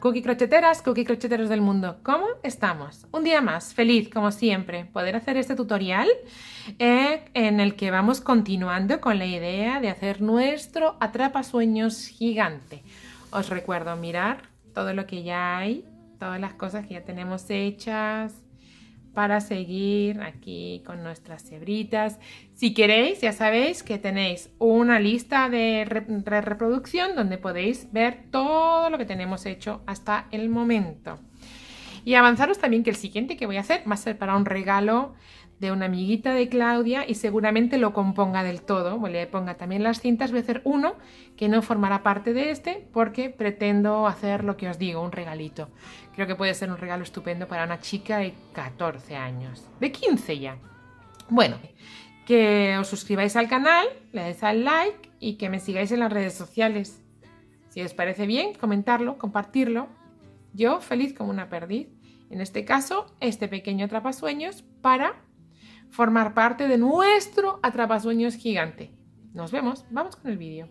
cookie crocheteros del mundo, ¿cómo estamos? Un día más, feliz como siempre, poder hacer este tutorial en el que vamos continuando con la idea de hacer nuestro atrapasueños gigante. Os recuerdo mirar todo lo que ya hay, todas las cosas que ya tenemos hechas para seguir aquí con nuestras hebritas. Si queréis, ya sabéis que tenéis una lista de reproducción donde podéis ver todo lo que tenemos hecho hasta el momento. Y avanzaros también que el siguiente que voy a hacer va a ser para un regalo de una amiguita de Claudia y seguramente lo componga del todo, le ponga también las cintas. Voy a hacer uno que no formará parte de este porque pretendo hacer lo que os digo, un regalito. Creo que puede ser un regalo estupendo para una chica de 14 años, de 15 ya. Bueno, que os suscribáis al canal, le deis al like y que me sigáis en las redes sociales. Si os parece bien, comentarlo, compartirlo. Yo feliz como una perdiz. En este caso, este pequeño atrapasueños para formar parte de nuestro atrapasueños gigante. Nos vemos, vamos con el vídeo.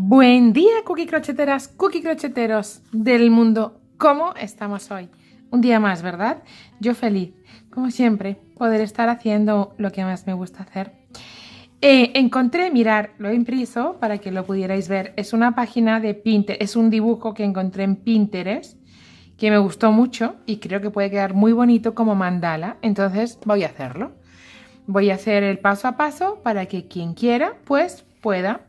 Buen día, cookie crocheteros del mundo. ¿Cómo estamos hoy? Un día más, ¿verdad? Yo feliz, como siempre, poder estar haciendo lo que más me gusta hacer. Encontré, mirar, lo he impreso para que lo pudierais ver. Es una página de Pinterest, es un dibujo que encontré en Pinterest que me gustó mucho y creo que puede quedar muy bonito como mandala. Entonces voy a hacerlo. Voy a hacer el paso a paso para que quien quiera pues pueda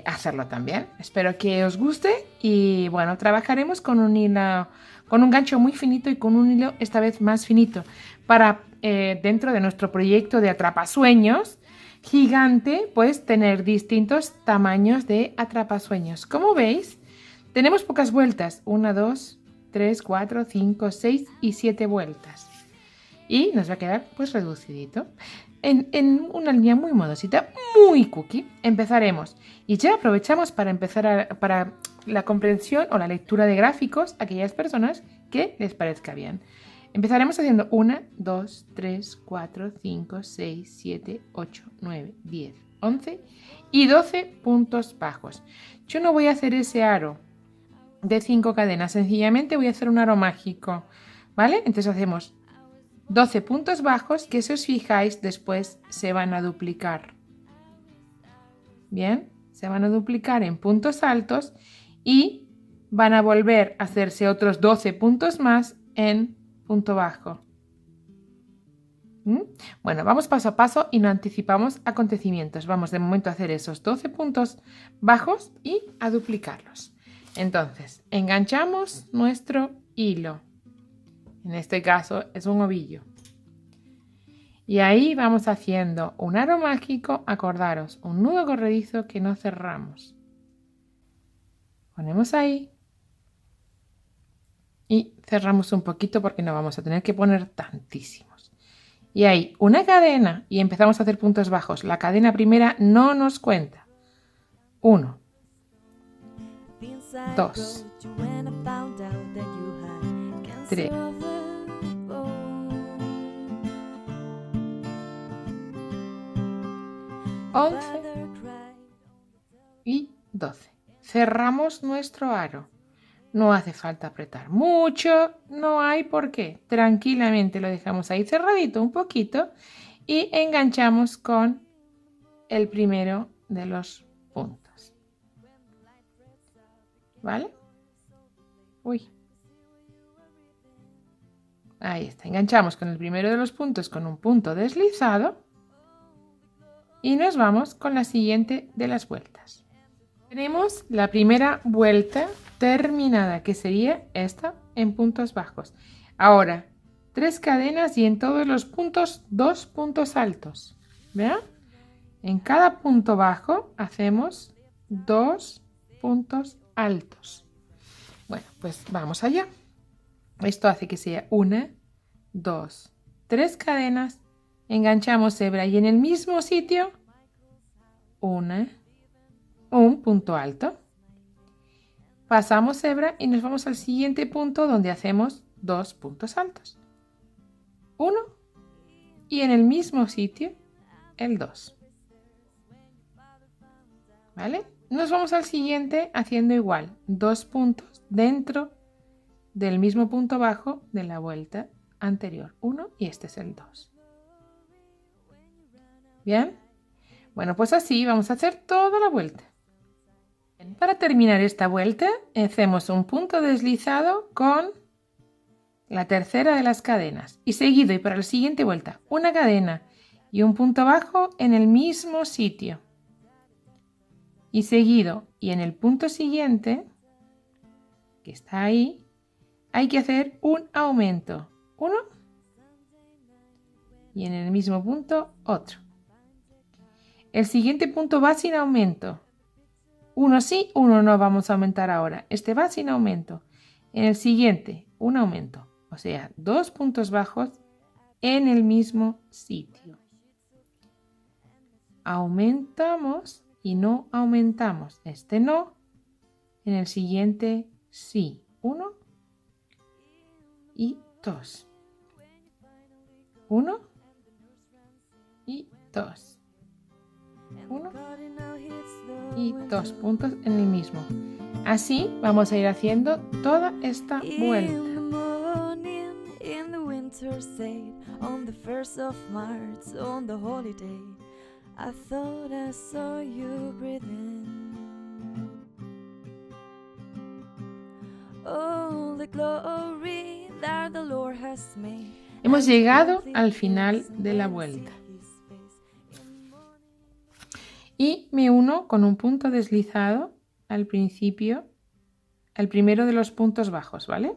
hacerlo también. Espero que os guste y bueno, trabajaremos con un hilo, con un gancho muy finito y con un hilo esta vez más finito para dentro de nuestro proyecto de atrapasueños gigante, pues tener distintos tamaños de atrapasueños. Como veis, tenemos pocas vueltas, 1, 2, 3, 4, 5, 6 y 7 vueltas. Y nos va a quedar pues reducidito. En una línea muy modosita, muy cookie. Empezaremos. Y ya aprovechamos para empezar para la comprensión o la lectura de gráficos a aquellas personas que les parezca bien. Empezaremos haciendo 1, 2, 3, 4, 5, 6, 7, 8, 9, 10, 11 y 12 puntos bajos. Yo no voy a hacer ese aro de 5 cadenas, sencillamente voy a hacer un aro mágico, ¿vale? Entonces hacemos 12 puntos bajos que, si os fijáis, después se van a duplicar. Bien, se van a duplicar en puntos altos y van a volver a hacerse otros 12 puntos más en punto bajo. Bueno, vamos paso a paso y no anticipamos acontecimientos. Vamos de momento a hacer esos 12 puntos bajos y a duplicarlos. Entonces, enganchamos nuestro hilo. En este caso es un ovillo. Y ahí vamos haciendo un aro mágico, acordaros, un nudo corredizo que no cerramos. Ponemos ahí. Y cerramos un poquito porque no vamos a tener que poner tantísimos. Y ahí una cadena y empezamos a hacer puntos bajos. La cadena primera no nos cuenta. 1, 2, 3, 11 y 12. Cerramos nuestro aro. No hace falta apretar mucho, no hay por qué. Tranquilamente lo dejamos ahí cerradito un poquito y enganchamos con el primero de los puntos. ¿Vale? Uy. Ahí está. Enganchamos con el primero de los puntos con un punto deslizado y nos vamos con la siguiente de las vueltas. Tenemos la primera vuelta terminada, que sería esta en puntos bajos. Ahora, 3 cadenas y en todos los puntos 2 puntos altos. ¿Vean? En cada punto bajo hacemos 2 puntos altos. Bueno, pues vamos allá. Esto hace que sea 1, 2, 3 cadenas. Enganchamos hebra y en el mismo sitio un punto alto. Pasamos hebra y nos vamos al siguiente punto donde hacemos 2 puntos altos. 1 y en el mismo sitio el 2. ¿Vale? nos vamos al siguiente haciendo igual, 2 puntos dentro del mismo punto bajo de la vuelta anterior, 1 y este es el 2. ¿Bien? Bueno, pues así vamos a hacer toda la vuelta. Para terminar esta vuelta, hacemos un punto deslizado con la tercera de las cadenas y seguido y para la siguiente vuelta, una cadena y un punto bajo en el mismo sitio. Y seguido y en el punto siguiente, que está ahí, hay que hacer un aumento. Uno y en el mismo punto otro. El siguiente punto va sin aumento. Uno sí, uno no vamos a aumentar ahora. Este va sin aumento. En el siguiente, un aumento. O sea, 2 puntos bajos en el mismo sitio. Aumentamos y no aumentamos. Este no. En el siguiente sí. 1 y 2. 1 y 2. 1 y 2 puntos en el mismo. Así vamos a ir haciendo toda esta vuelta. Hemos llegado al final de la vuelta. Y me uno con un punto deslizado al principio, el primero de los puntos bajos, ¿vale?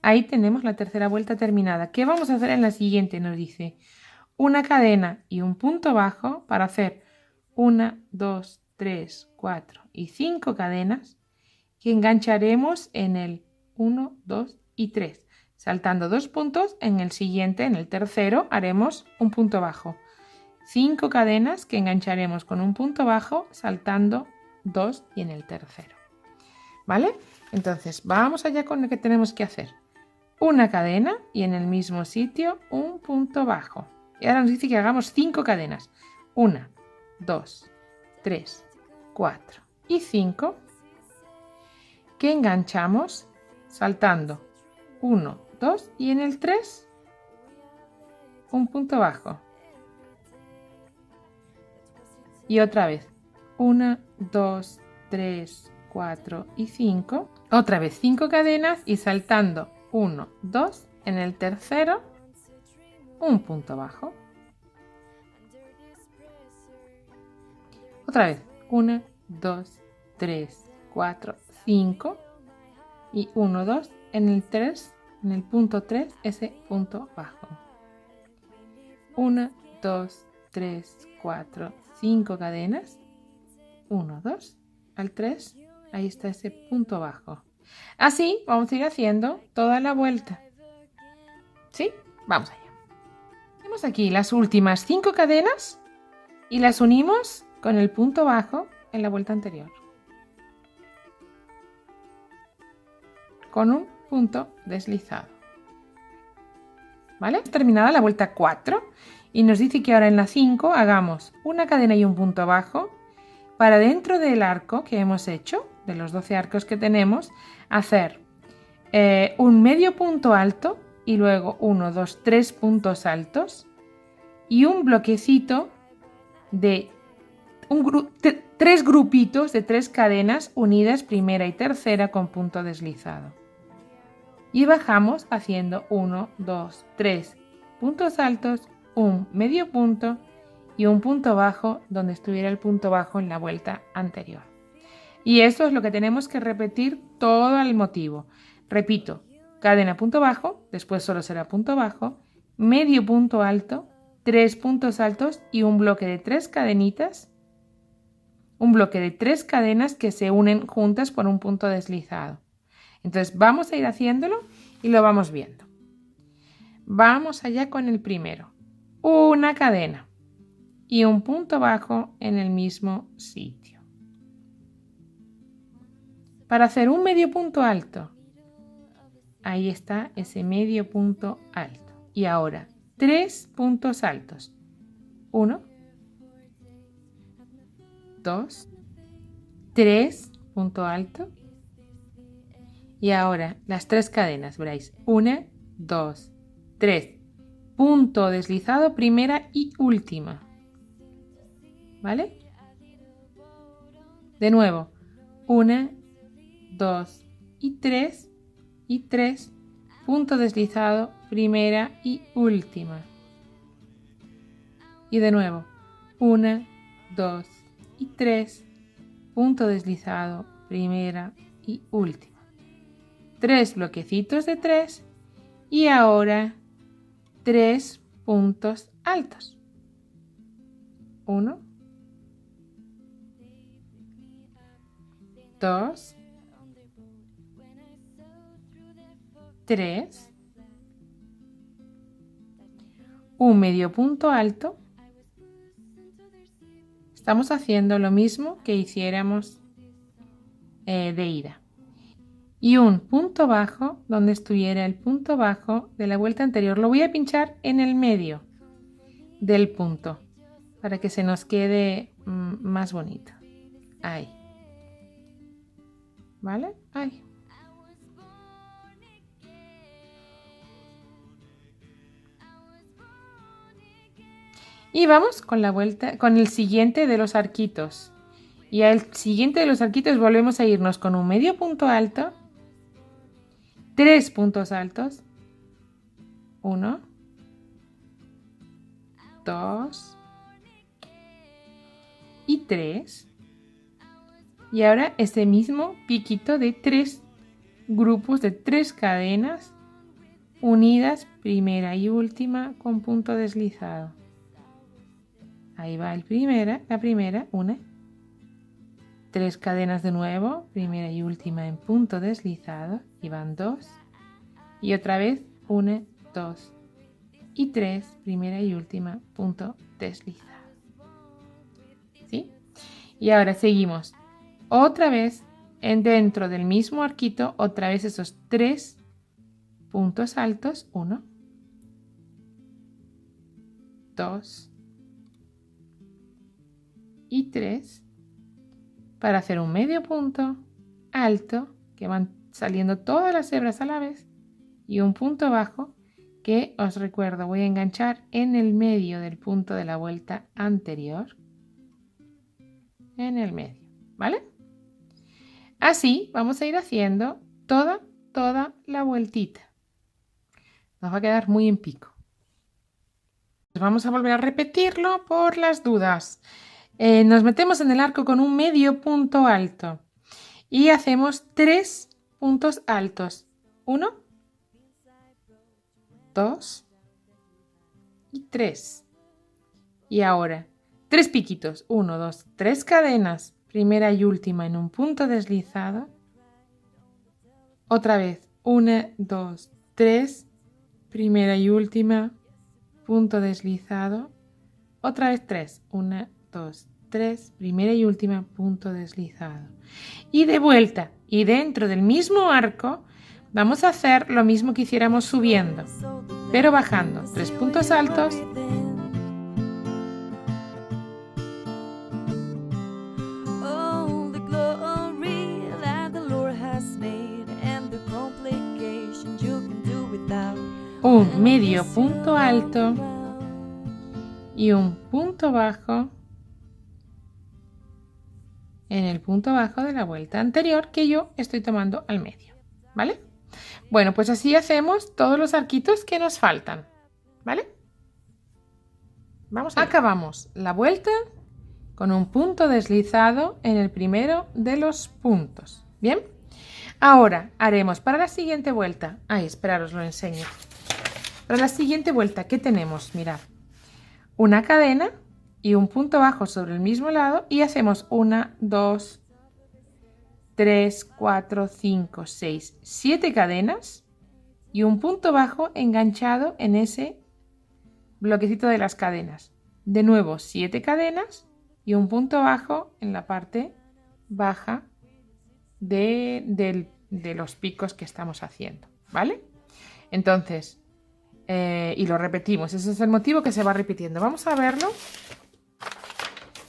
Ahí tenemos la tercera vuelta terminada. ¿Qué vamos a hacer en la siguiente? Nos dice una cadena y un punto bajo para hacer 1, 2, 3, 4 y 5 cadenas que engancharemos en el 1, 2 y 3. Saltando 2 puntos, en el siguiente, en el tercero, haremos un punto bajo. 5 cadenas que engancharemos con un punto bajo, saltando 2 y en el tercero. ¿Vale? Entonces, vamos allá con lo que tenemos que hacer. Una cadena y en el mismo sitio un punto bajo. Y ahora nos dice que hagamos 5 cadenas. 1, 2, 3, 4 y 5 que enganchamos saltando 1, 2 y en el 3 un punto bajo. Y otra vez, 1, 2, 3, 4 y 5. Otra vez 5 cadenas y saltando 1, 2, en el tercero, un punto bajo. Otra vez, 1, 2, 3, 4, 5. Y 1, 2, en el 3, en el punto 3, ese punto bajo. 1, 2, 3, 4, 5 cadenas, 1, 2, al 3, ahí está ese punto bajo. Así vamos a ir haciendo toda la vuelta. ¿Sí? Vamos allá. Tenemos aquí las últimas 5 cadenas y las unimos con el punto bajo en la vuelta anterior. Con un punto deslizado. ¿Vale? Terminada la vuelta 4. Y nos dice que ahora en la 5 hagamos una cadena y un punto bajo para dentro del arco que hemos hecho, de los 12 arcos que tenemos, hacer un medio punto alto y luego 1, 2, 3 puntos altos y un bloquecito de 3 grupitos de 3 cadenas unidas primera y tercera con punto deslizado. Y bajamos haciendo 1, 2, 3 puntos altos, un medio punto y un punto bajo donde estuviera el punto bajo en la vuelta anterior. Y eso es lo que tenemos que repetir todo el motivo. Repito, cadena punto bajo, después solo será punto bajo, medio punto alto, 3 puntos altos y un bloque de 3 cadenitas, un bloque de 3 cadenas que se unen juntas por un punto deslizado. Entonces vamos a ir haciéndolo y lo vamos viendo. Vamos allá con el primero. Una cadena y un punto bajo en el mismo sitio. Para hacer un medio punto alto, ahí está ese medio punto alto. Y ahora 3 puntos altos. 1, 2 3, punto alto. Y ahora las 3 cadenas, veréis, 1, 2, 3, punto deslizado, primera y última, ¿vale? De nuevo, 1, 2 y 3, punto deslizado, primera y última. Y de nuevo, 1, 2 y 3, punto deslizado, primera y última. 3 bloquecitos de 3 y ahora 3 puntos altos. 1, 2, 3, un medio punto alto. Estamos haciendo lo mismo que hiciéramos de ida. Y un punto bajo donde estuviera el punto bajo de la vuelta anterior. Lo voy a pinchar en el medio del punto para que se nos quede más bonito. Ahí. ¿Vale? Ahí. Y vamos con la vuelta, con el siguiente de los arquitos. Y al siguiente de los arquitos volvemos a irnos con un medio punto alto, 3 puntos altos, 1, 2 y 3. Y ahora ese mismo piquito de 3 grupos de 3 cadenas unidas, primera y última, con punto deslizado. Ahí va la primera, 1, 3 cadenas de nuevo, primera y última en punto deslizado, y van 2, y otra vez 1, 2 y 3, primera y última, punto deslizado. ¿Sí? Y ahora seguimos otra vez dentro del mismo arquito, otra vez esos 3 puntos altos, 1, 2 y 3, para hacer un medio punto alto, que van saliendo todas las hebras a la vez, y un punto bajo que, os recuerdo, voy a enganchar en el medio del punto de la vuelta anterior, en el medio, ¿vale? Así vamos a ir haciendo toda la vueltita. Nos va a quedar muy en pico. Vamos a volver a repetirlo por las dudas. Nos metemos en el arco con un medio punto alto y hacemos 3 puntos altos. 1, 2 y 3. Y ahora 3 piquitos. 1, 2, 3 cadenas, primera y última en un punto deslizado. Otra vez 1, 2, 3, primera y última, punto deslizado. Otra vez 3, 1, 2, 3, primera y última, punto deslizado. Y de vuelta, y dentro del mismo arco, vamos a hacer lo mismo que hiciéramos subiendo, pero bajando 3 puntos altos, un medio punto alto y un punto bajo en el punto bajo de la vuelta anterior que yo estoy tomando al medio, ¿vale? Bueno, pues así hacemos todos los arquitos que nos faltan, ¿vale? Vamos allá. Acabamos la vuelta con un punto deslizado en el primero de los puntos, ¿bien? Ahora haremos para la siguiente vuelta, esperad, os lo enseño. Para la siguiente vuelta, ¿qué tenemos? Mirad, una cadena y un punto bajo sobre el mismo lado y hacemos 1, 2, 3, 4, 5, 6, 7 cadenas y un punto bajo enganchado en ese bloquecito de las cadenas. De nuevo 7 cadenas y un punto bajo en la parte baja de los picos que estamos haciendo, ¿vale? Entonces, y lo repetimos, ese es el motivo que se va repitiendo. Vamos a verlo.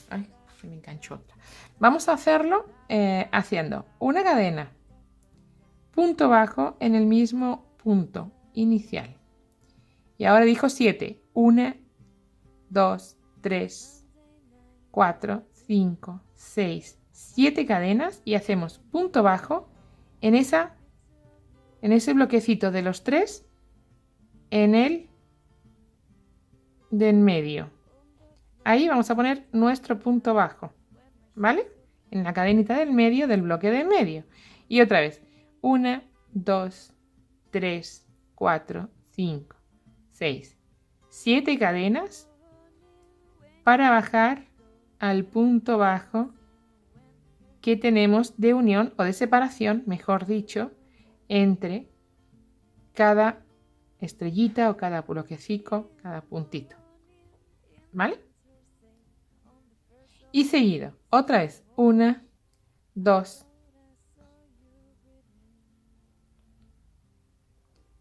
Ay, se me enganchó otra. Vamos a hacerlo haciendo una cadena, punto bajo en el mismo punto inicial. Y ahora dijo 7. 1, 2, 3, 4, 5, 6, 7 cadenas y hacemos punto bajo en ese bloquecito de los 3 en el de en medio. Ahí vamos a poner nuestro punto bajo, ¿vale? En la cadenita del medio del bloque del medio. Y otra vez, 1, 2, 3, 4, 5, 6, 7 cadenas para bajar al punto bajo que tenemos de unión o de separación, mejor dicho, entre cada estrellita o cada bloquecito, cada puntito, ¿vale? Y seguido, otra vez, 1, 2,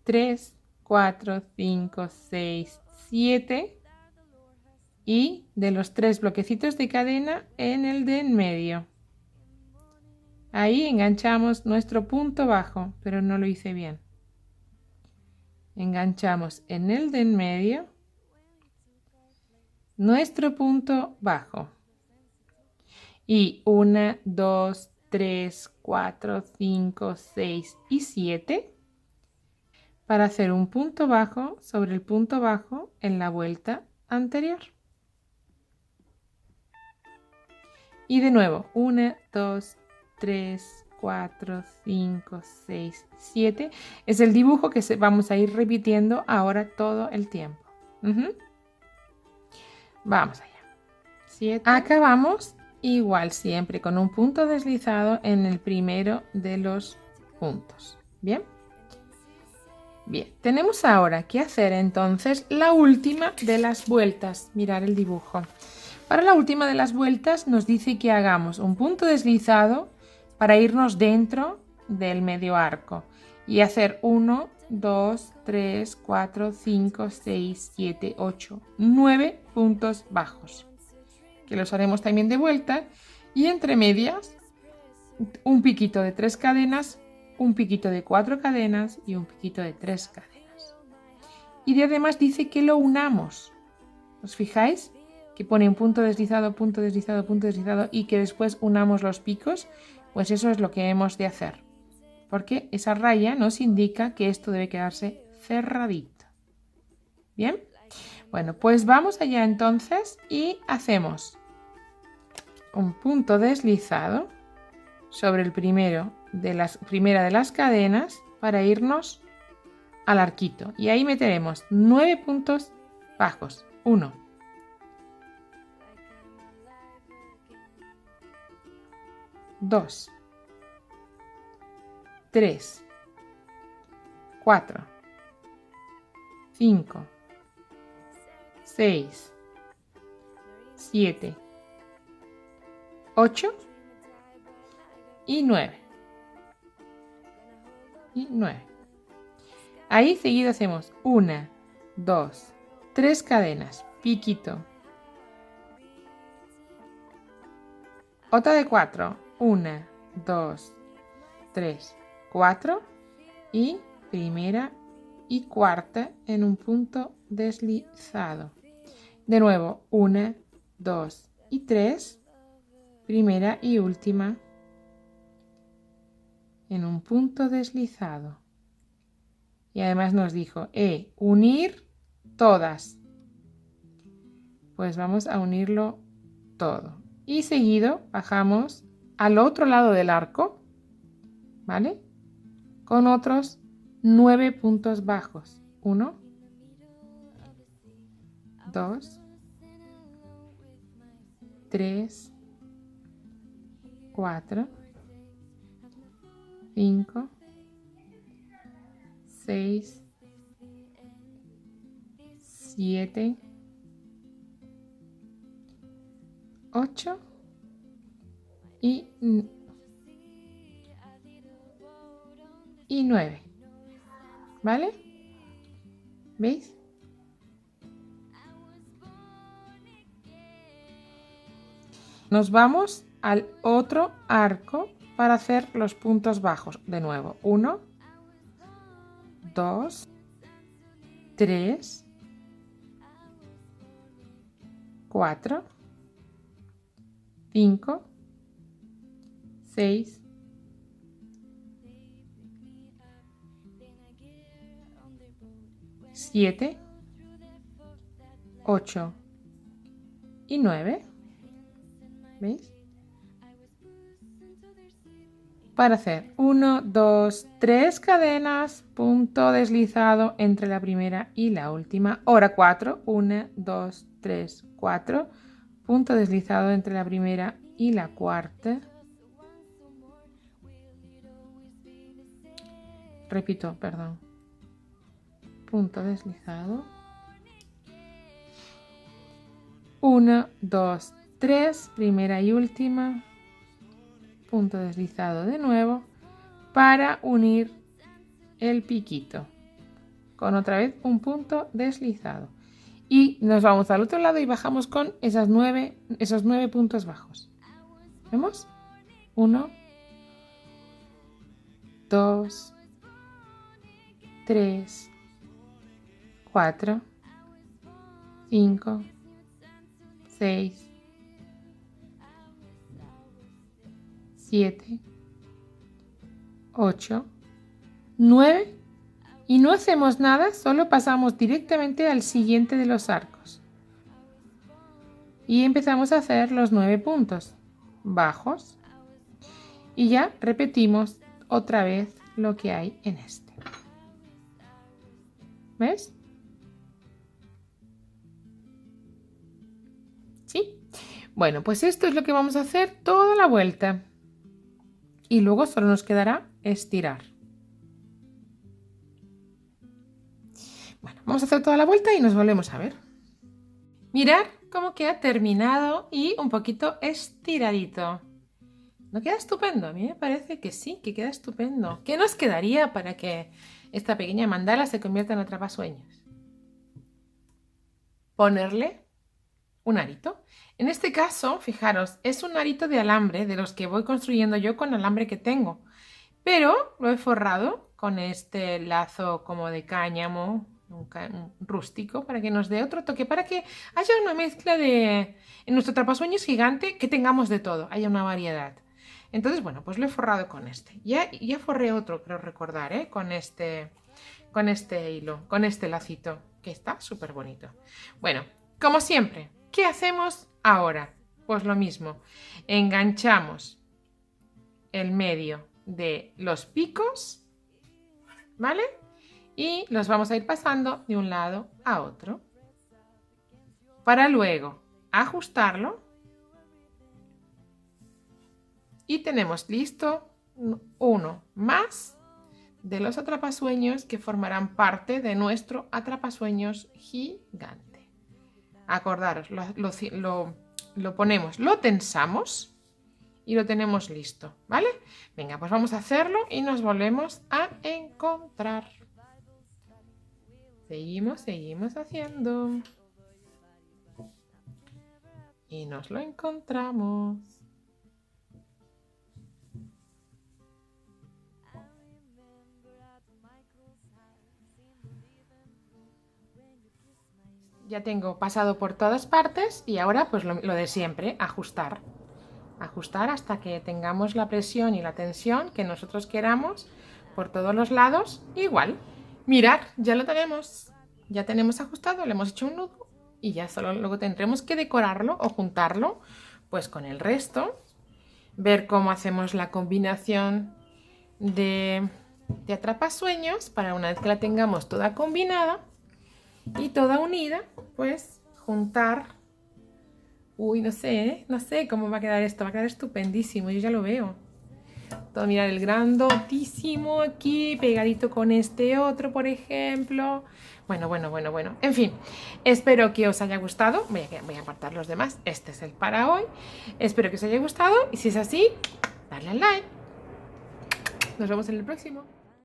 3, 4, 5, 6, 7 y de los 3 bloquecitos de cadena en el de en medio. Ahí enganchamos nuestro punto bajo, pero no lo hice bien. Enganchamos en el de en medio nuestro punto bajo. Y 1, 2, 3, 4, 5, 6 y 7 para hacer un punto bajo sobre el punto bajo en la vuelta anterior. Y de nuevo, 1, 2, 3, 4, 5, 6, 7. Es el dibujo que vamos a ir repitiendo ahora todo el tiempo. Vamos allá. 7. Acabamos igual siempre con un punto deslizado en el primero de los puntos. ¿Bien? Bien, tenemos ahora que hacer entonces la última de las vueltas. Mirar el dibujo. Para la última de las vueltas nos dice que hagamos un punto deslizado para irnos dentro del medio arco y hacer 1, 2, 3, 4, 5, 6, 7, 8, 9 puntos bajos, que los haremos también de vuelta, y entre medias un piquito de 3 cadenas, un piquito de 4 cadenas y un piquito de 3 cadenas. Y además dice que lo unamos. ¿Os fijáis? Que pone un punto deslizado, punto deslizado, punto deslizado y que después unamos los picos. Pues eso es lo que hemos de hacer, porque esa raya nos indica que esto debe quedarse cerradito. ¿Bien? Bueno, pues vamos allá entonces y hacemos un punto deslizado sobre el primera de las cadenas para irnos al arquito. Y ahí meteremos 9 puntos bajos. 1, 2, 3, 4, 5, 6, 7, 8 y 9. Y 9. Ahí seguido hacemos 1, 2, 3 cadenas, piquito. Otra de 4, 1, 2, 3, 4 y primera y cuarta en un punto deslizado. De nuevo, 1, 2 y 3, primera y última en un punto deslizado. Y además nos dijo, unir todas. Pues vamos a unirlo todo. Y seguido bajamos al otro lado del arco, ¿vale? Con otros 9 puntos bajos. 1, 2, 3, 4, 5, 6, 7, 8 y 9. ¿Vale? ¿Veis? Nos vamos al otro arco para hacer los puntos bajos. De nuevo, 1, 2, 3, 4, 5, 6, 7, 8 y 9. ¿Veis? Para hacer 1, 2, 3 cadenas, punto deslizado entre la primera y la última. Ahora 4, 1, 2, 3, 4, punto deslizado entre la primera y la cuarta. Repito, perdón. Punto deslizado. 1, 2, 3, primera y última. Punto deslizado de nuevo para unir el piquito con otra vez un punto deslizado. Y nos vamos al otro lado y bajamos con esos 9 puntos bajos. ¿Vemos? 1, 2, 3, 4, 5, 6, 7, 8, 9 y no hacemos nada, solo pasamos directamente al siguiente de los arcos. Y empezamos a hacer los 9 puntos bajos. Y ya repetimos otra vez lo que hay en este. ¿Ves? ¿Sí? Bueno, pues esto es lo que vamos a hacer toda la vuelta. Y luego solo nos quedará estirar. Bueno, vamos a hacer toda la vuelta y nos volvemos a ver. Mirad cómo queda terminado y un poquito estiradito. ¿No queda estupendo? A mí me parece que sí, que queda estupendo. ¿Qué nos quedaría para que esta pequeña mandala se convierta en atrapasueños? Ponerle un arito. En este caso, fijaros, es un arito de alambre de los que voy construyendo yo con alambre que tengo. Pero lo he forrado con este lazo como de cáñamo, un rústico, para que nos dé otro toque, para que haya una mezcla de... En nuestro atrapasueños gigante, que tengamos de todo, haya una variedad. Entonces, bueno, pues lo he forrado con este. Ya forré otro, creo recordar, con este hilo, con este lacito, que está súper bonito. Bueno, como siempre, ¿qué hacemos ahora? Pues lo mismo, enganchamos el medio de los picos, ¿vale? Y los vamos a ir pasando de un lado a otro para luego ajustarlo y tenemos listo uno más de los atrapasueños que formarán parte de nuestro atrapasueños gigante. Acordaros, lo ponemos, lo tensamos y lo tenemos listo, ¿vale? Venga, pues vamos a hacerlo y nos volvemos a encontrar. Seguimos haciendo. Y nos lo encontramos. Ya tengo pasado por todas partes y ahora pues lo de siempre, ajustar. Ajustar hasta que tengamos la presión y la tensión que nosotros queramos por todos los lados igual. Mirad, ya lo tenemos. Ya tenemos ajustado, le hemos hecho un nudo y ya solo luego tendremos que decorarlo o juntarlo pues con el resto. Ver cómo hacemos la combinación de atrapasueños para una vez que la tengamos toda combinada y toda unida, pues juntar. Uy, no sé cómo va a quedar esto. Va a quedar estupendísimo, yo ya lo veo. Todo, mirad, el grandotísimo aquí, pegadito con este otro, por ejemplo. Bueno. En fin, espero que os haya gustado. Voy a apartar los demás. Este es el para hoy. Espero que os haya gustado y si es así, dadle al like. Nos vemos en el próximo.